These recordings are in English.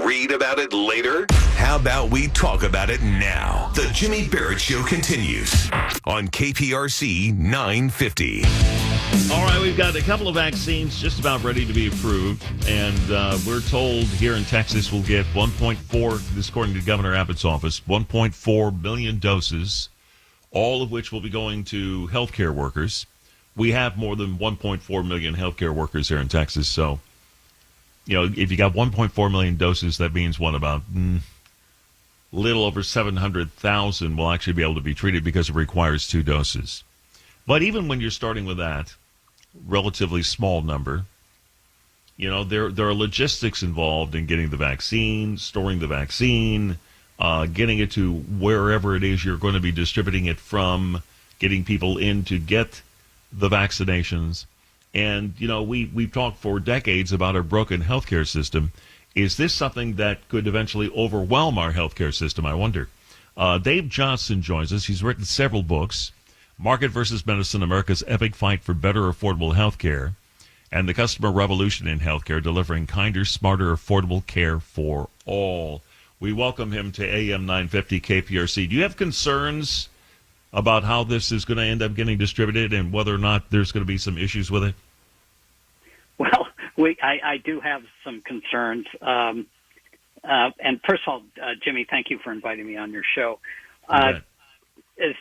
read about it later? How about we talk about it now? The Jimmy Barrett Show continues on KPRC 950. All right, we've got a couple of vaccines just about ready to be approved, and we're told here in Texas we'll get 1.4, this according to Governor Abbott's office, 1.4 million doses, all of which will be going to healthcare workers. We have more than 1.4 million healthcare workers here in Texas, so, you know, if you got 1.4 million doses, that means about little over 700,000 will actually be able to be treated because it requires 2 doses. But even when you're starting with that relatively small number, you know, there are logistics involved in getting the vaccine, storing the vaccine, getting it to wherever it is you're going to be distributing it from, getting people in to get the vaccinations. And, you know, we've talked for decades about our broken healthcare system. Is this something that could eventually overwhelm our healthcare system, I wonder? Dave Johnson joins us. He's written several books. Market versus Medicine, America's Epic Fight for Better Affordable Health Care, and the Customer Revolution in Healthcare, delivering kinder, smarter, affordable care for all. We welcome him to AM 950 KPRC. Do you have concerns about how this is going to end up getting distributed and whether or not there's going to be some issues with it? Well, I do have some concerns. And first of all, Jimmy, thank you for inviting me on your show.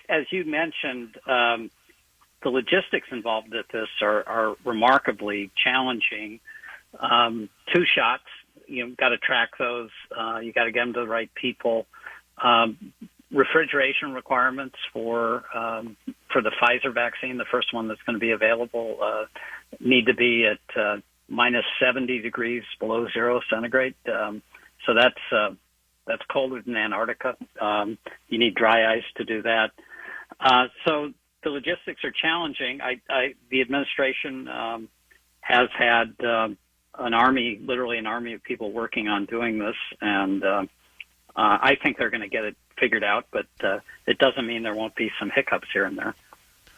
As you mentioned, the logistics involved with this are remarkably challenging. 2 shots, you've got to track those. You got to get them to the right people. Refrigeration requirements for the Pfizer vaccine, the first one that's going to be available, need to be at minus 70 degrees below 0 centigrade. So that's colder than Antarctica. You need dry ice to do that. So the logistics are challenging. The administration has had literally an army of people working on doing this, and I think they're going to get it figured out, but it doesn't mean there won't be some hiccups here and there.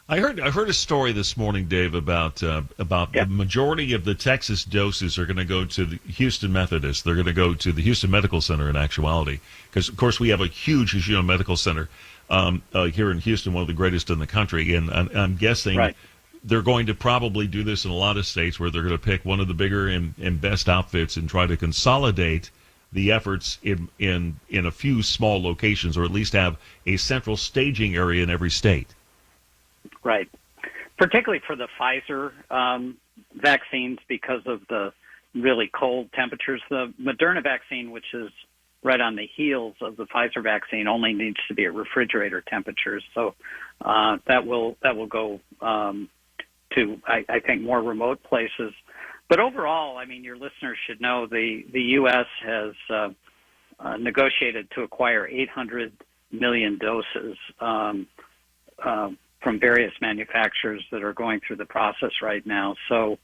I heard a story this morning, Dave, about the majority of the Texas doses are going to go to the Houston Methodist. They're going to go to the Houston Medical Center in actuality, because of course we have a huge medical center here in Houston, one of the greatest in the country, and I'm guessing they're going to probably do this in a lot of states where they're going to pick one of the bigger and best outfits and try to consolidate the efforts in a few small locations, or at least have a central staging area in every state. Right. Particularly for the Pfizer vaccines because of the really cold temperatures. The Moderna vaccine, which is right on the heels of the Pfizer vaccine, only needs to be at refrigerator temperatures. So that will go to, I think, more remote places. But overall, I mean, your listeners should know the U.S. has negotiated to acquire 800 million doses from various manufacturers that are going through the process right now. So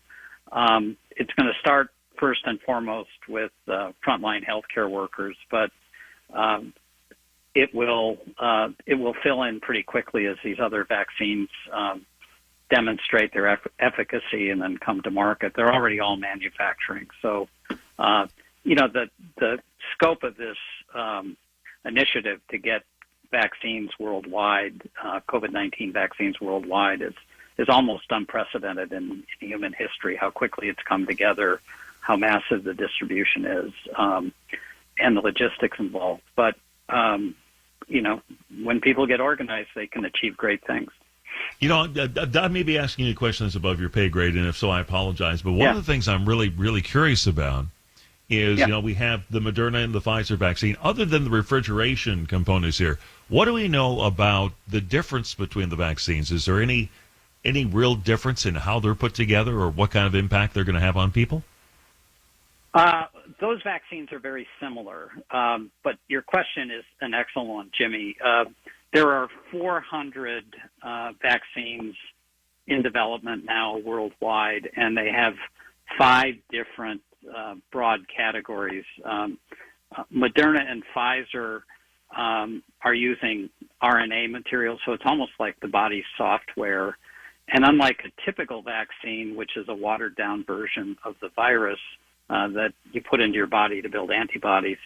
it's going to start first and foremost with frontline healthcare workers, but it will fill in pretty quickly as these other vaccines demonstrate their efficacy and then come to market. They're already all manufacturing. So, the scope of this initiative to get vaccines worldwide, COVID-19 vaccines worldwide, is almost unprecedented in human history, how quickly it's come together, how massive the distribution is, and the logistics involved. But, when people get organized, they can achieve great things. You know, I may be asking you a question that's above your pay grade, and if so, I apologize. But one of the things I'm really, really curious about is, we have the Moderna and the Pfizer vaccine. Other than the refrigeration components here, what do we know about the difference between the vaccines? Is there any real difference in how they're put together or what kind of impact they're going to have on people? Those vaccines are very similar. But your question is an excellent one, Jimmy. There are 400 vaccines in development now worldwide, and they have 5 different broad categories. Moderna and Pfizer are using RNA material, so it's almost like the body's software. And unlike a typical vaccine, which is a watered-down version of the virus, that you put into your body to build antibodies.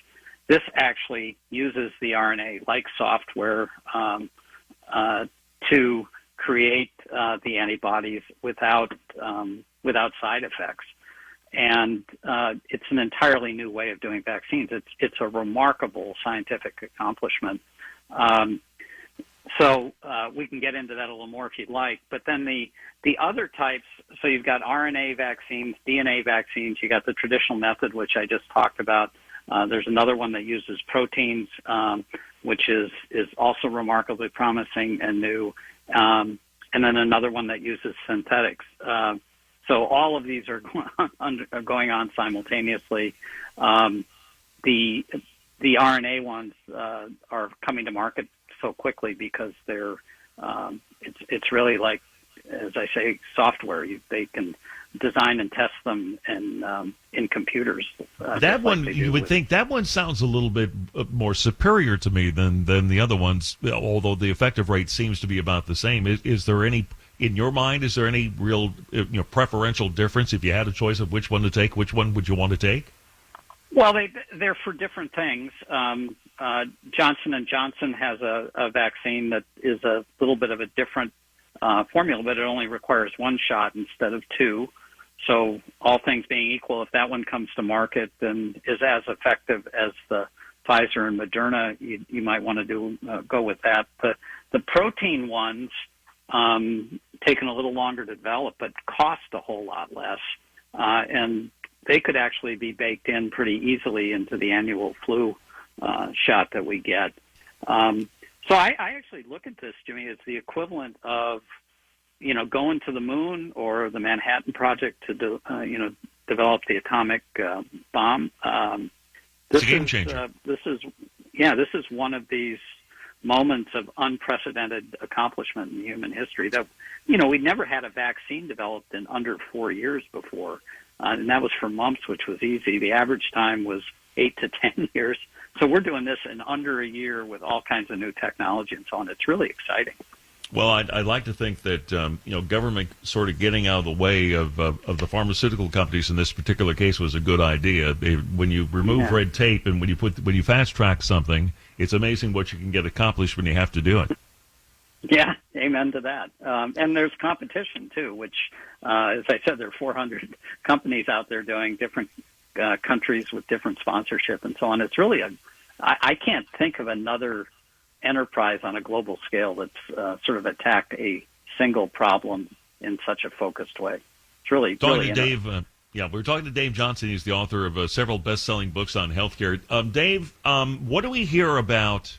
This actually uses the RNA-like software to create the antibodies without side effects. And it's an entirely new way of doing vaccines. It's a remarkable scientific accomplishment. So we can get into that a little more if you'd like. But then the other types, so you've got RNA vaccines, DNA vaccines, you got the traditional method, which I just talked about. There's another one that uses proteins, which is also remarkably promising and new. And then another one that uses synthetics. So all of these are going on simultaneously. The RNA ones are coming to market so quickly because they're it's really like, as I say, software. They can design and test them in computers. That one, you would think that one sounds a little bit more superior to me than the other ones, although the effective rate seems to be about the same. Is there any, in your mind, is there any real preferential difference if you had a choice of which one to take? Which one would you want to take? Well, they're for different things. Johnson & Johnson has a vaccine that is a little bit of a different formula, but it only requires one shot instead of two. So all things being equal, if that one comes to market and is as effective as the Pfizer and Moderna, you might want to go with that. The protein ones taken a little longer to develop, but cost a whole lot less, and they could actually be baked in pretty easily into the annual flu shot that we get. So I actually look at this, Jimmy, as the equivalent of, going to the moon or the Manhattan Project to, develop the atomic bomb. It's a game changer. This is one of these moments of unprecedented accomplishment in human history that, we'd never had a vaccine developed in under 4 years before. And that was for mumps, which was easy. The average time was 8 to 10 years. So we're doing this in under a year with all kinds of new technology and so on. It's really exciting. Well, I'd like to think that government sort of getting out of the way of the pharmaceutical companies in this particular case was a good idea. When you remove red tape and when you fast track something, it's amazing what you can get accomplished when you have to do it. Yeah, amen to that. And there's competition too, which, as I said, there are 400 companies out there doing different countries with different sponsorship and so on. It's really I can't think of another enterprise on a global scale that's sort of attacked a single problem in such a focused way. It's really talking to Dave. We're talking to Dave Johnson. He's the author of several best-selling books on healthcare. Dave, what do we hear about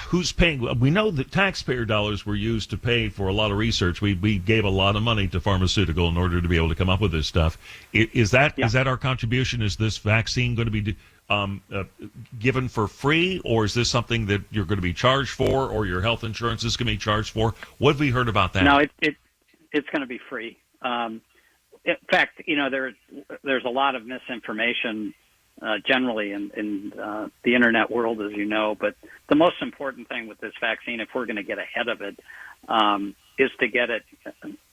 who's paying? We know that taxpayer dollars were used to pay for a lot of research. We gave a lot of money to pharmaceutical in order to be able to come up with this stuff. Is that our contribution? Is this vaccine going to be given for free, or is this something that you're going to be charged for, or your health insurance is going to be charged for? What have we heard about that? No, it's going to be free. In fact, there's a lot of misinformation generally in the internet world, as you know. But the most important thing with this vaccine, if we're going to get ahead of it, is to get it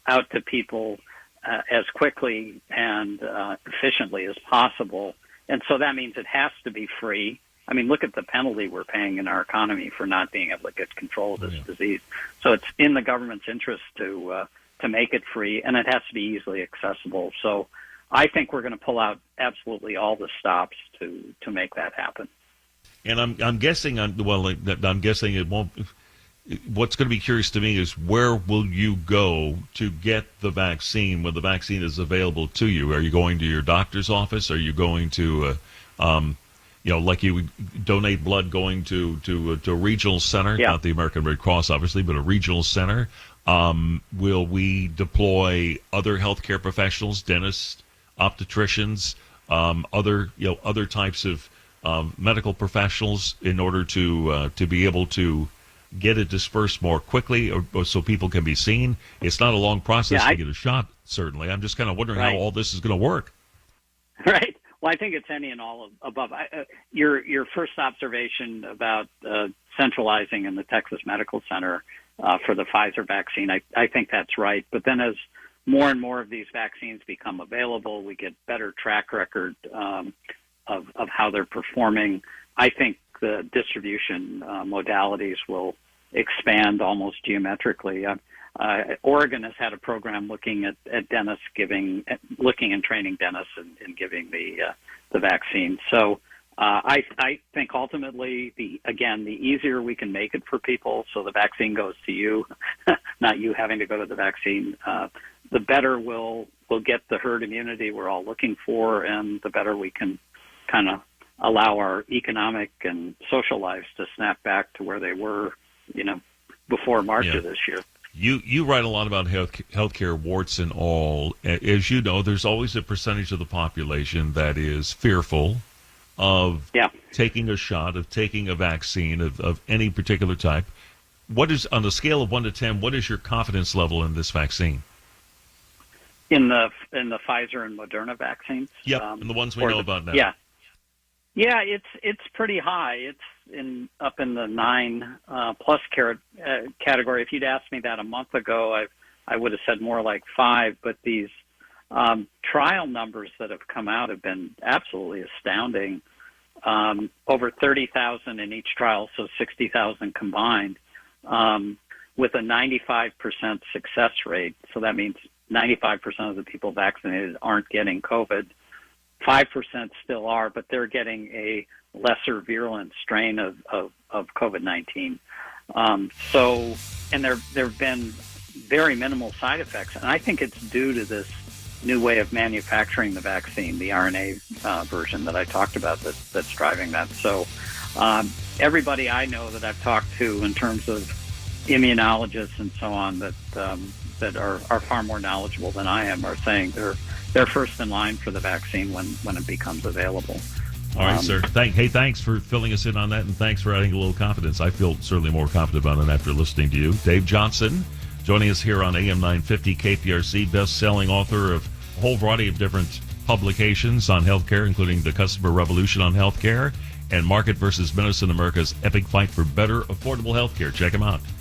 out to people as quickly and efficiently as possible. And so that means it has to be free. I mean, look at the penalty we're paying in our economy for not being able to get control of this disease. So it's in the government's interest to make it free, and it has to be easily accessible. So I think we're going to pull out absolutely all the stops to make that happen. And I'm guessing it won't. What's going to be curious to me is where will you go to get the vaccine when the vaccine is available to you? Are you going to your doctor's office? Are you going to, like you would donate blood going to a regional center, not the American Red Cross, obviously, but a regional center? Will we deploy other healthcare professionals, dentists, opticians, other types of medical professionals in order to be able to get it dispersed more quickly or so people can be seen? It's not a long process to get a shot, certainly. I'm just kind of wondering how all this is going to work. Right. Well, I think it's any and all above. Your first observation about centralizing in the Texas Medical Center for the Pfizer vaccine, I think that's right. But then as more and more of these vaccines become available, we get better track record of how they're performing. I think the distribution modalities will expand almost geometrically. Oregon has had a program looking at dentists looking and training dentists and giving the vaccine. So I think ultimately, the easier we can make it for people, so the vaccine goes to you, not you having to go to the vaccine, the better we'll get the herd immunity we're all looking for, and the better we can kind of allow our economic and social lives to snap back to where they were, before March of this year. You write a lot about healthcare, warts and all. As you know, there's always a percentage of the population that is fearful of taking a shot, of taking a vaccine of any particular type. What is, on the scale of 1 to 10, what is your confidence level in this vaccine? In the Pfizer and Moderna vaccines? Yep, and the ones we know about now. Yeah, it's pretty high. It's up in the 9 plus category. If you'd asked me that a month ago, I would have said more like 5. But these trial numbers that have come out have been absolutely astounding. Over 30,000 in each trial, so 60,000 combined, with a 95% success rate. So that means 95% of the people vaccinated aren't getting COVID. 5% still are, but they're getting a lesser virulent strain of COVID-19. And there have been very minimal side effects. And I think it's due to this new way of manufacturing the vaccine, the RNA version that I talked about that's driving that. So everybody I know that I've talked to in terms of immunologists and so on that are far more knowledgeable than I am are saying they're first in line for the vaccine when it becomes available. All right, sir. Thanks for filling us in on that, and thanks for adding a little confidence. I feel certainly more confident about it after listening to you. Dave Johnson, joining us here on AM 950 KPRC, best-selling author of a whole variety of different publications on healthcare, including The Customer Revolution on Healthcare and Market versus Medicine, America's Epic Fight for Better Affordable Healthcare. Check him out.